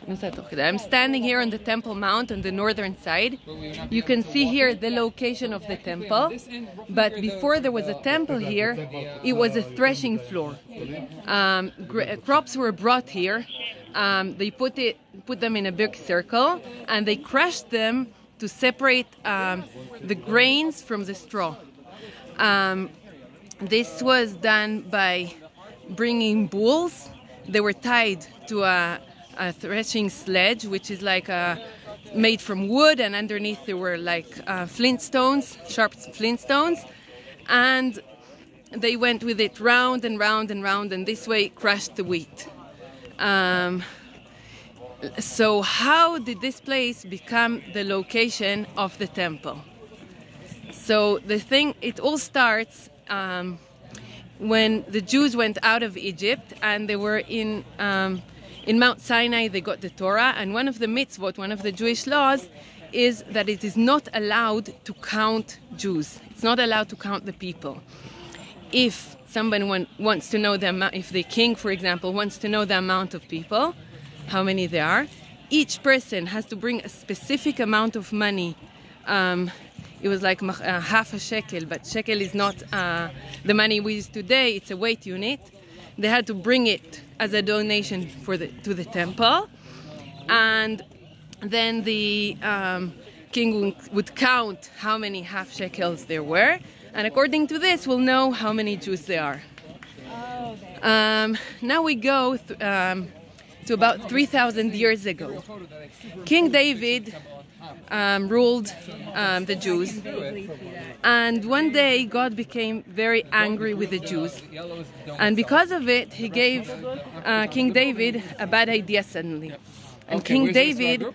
I'm standing here on the Temple Mount on the northern side. You can see here the location of the temple, but before there was a temple here, it was a threshing floor. Crops were brought here. They put them in a big circle and they crushed them to separate the grains from the straw. This was done by bringing bulls. They were tied to a threshing sledge, which is like made from wood, and underneath there were like flintstones, sharp flintstones, and they went with it round and round and round, and this way crushed the wheat. So how did this place become the location of the temple? So it all starts when the Jews went out of Egypt and they were in Mount Sinai. They got the Torah, and one of the mitzvot, one of the Jewish laws, is that it is not allowed to count Jews. It's not allowed to count the people. If someone wants to know the amount, if the king, for example, wants to know the amount of people, how many there are, each person has to bring a specific amount of money. It was like half a shekel, but shekel is not the money we use today. It's a weight unit. They had to bring it as a donation to the temple, and then the king would count how many half shekels there were, and according to this, we'll know how many Jews there are. Now we go to about 3,000 years ago. King David ruled the Jews, and one day God became very angry with the Jews, and because of it he gave King David a bad idea suddenly, and King David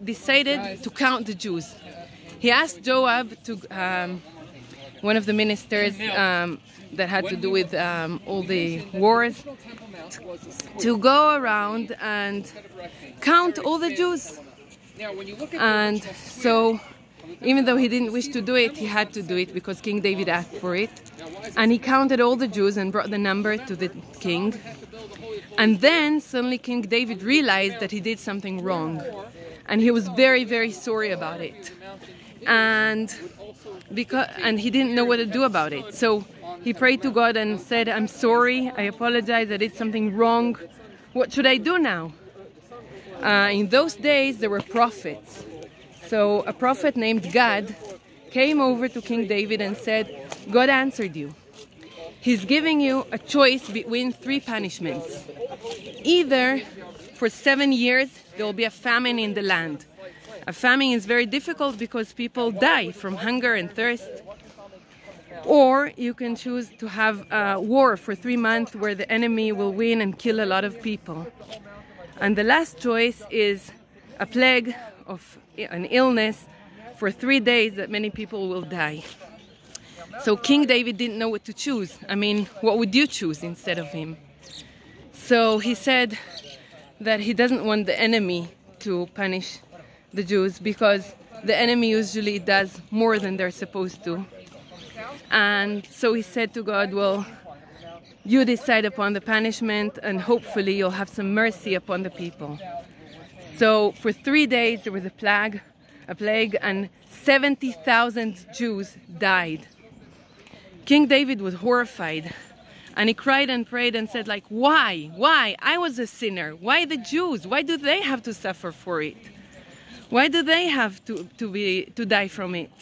decided to count the Jews. He asked Joab, one of the ministers that had to do with all the wars, to go around and count all the Jews. And so, even though he didn't wish to do it, he had to do it because King David asked for it. And he counted all the Jews and brought the number to the king. And then suddenly King David realized that he did something wrong. And he was very, very sorry about it. And he didn't know what to do about it. So he prayed to God and said, "I'm sorry, I apologize, I did something wrong. What should I do now?" In those days there were prophets. So a prophet named Gad came over to King David and said, "God answered you. He's giving you a choice between 3 punishments. Either for 7 years there will be a famine in the land. A famine is very difficult because people die from hunger and thirst. Or you can choose to have a war for 3 months where the enemy will win and kill a lot of people. And the last choice is a plague of an illness for 3 days that many people will die." So King David didn't know what to choose. I mean, what would you choose instead of him? So he said that he doesn't want the enemy to punish the Jews because the enemy usually does more than they're supposed to. And so he said to God, "Well, you decide upon the punishment and hopefully you'll have some mercy upon the people." So for 3 days there was a plague, and 70,000 Jews died. King David was horrified, and he cried and prayed and said, like, why? I was a sinner. Why the Jews? Why do they have to suffer for it? Why do they have to die from it?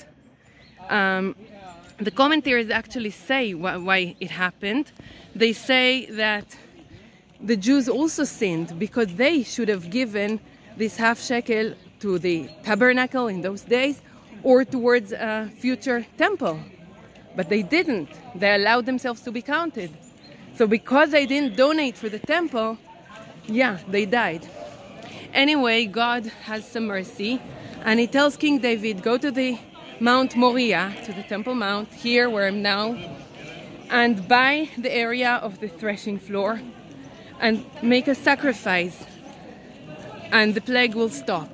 The commentators actually say why it happened. They say that the Jews also sinned because they should have given this half shekel to the tabernacle in those days or towards a future temple. But they didn't. They allowed themselves to be counted. So because they didn't donate for the temple, yeah, they died. Anyway, God has some mercy, and he tells King David, "Go to the Mount Moriyah, to the Temple Mount, here where I'm now, and buy the area of the threshing floor and make a sacrifice, and the plague will stop."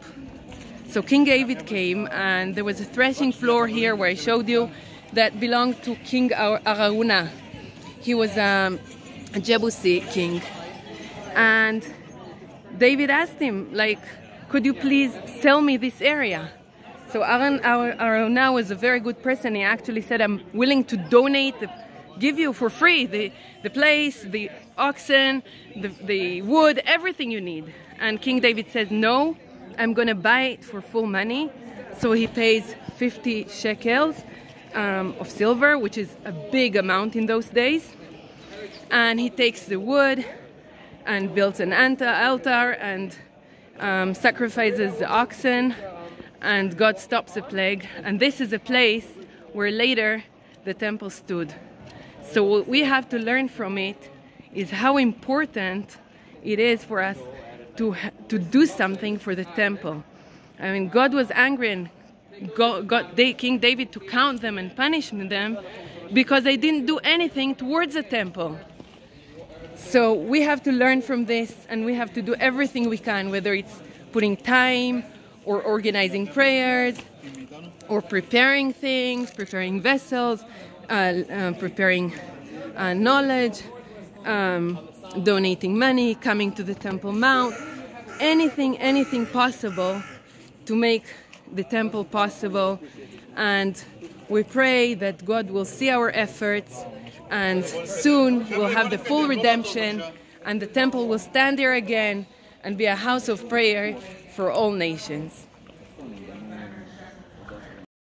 So King David came, and there was a threshing floor here where I showed you that belonged to King Araunah. He was a Jebusi king, and David asked him, like, could you please sell me this area? So Araunah was a very good person. He actually said, I'm willing to donate, give you for free the place, the oxen, the wood, everything you need. And King David says, no, I'm going to buy it for full money. So he pays 50 shekels of silver, which is a big amount in those days. And he takes the wood and builds an altar and sacrifices the oxen, and God stops the plague. And this is a place where later the temple stood. So what we have to learn from it is how important it is for us to do something for the temple. I mean, God was angry and got King David to count them and punish them because they didn't do anything towards the temple. So we have to learn from this, and we have to do everything we can, whether it's putting time or organizing prayers or preparing things, preparing vessels, preparing knowledge, donating money, coming to the Temple Mount, anything possible to make the temple possible. And we pray that God will see our efforts, and soon we'll have the full redemption, and the temple will stand there again and be a house of prayer for all nations.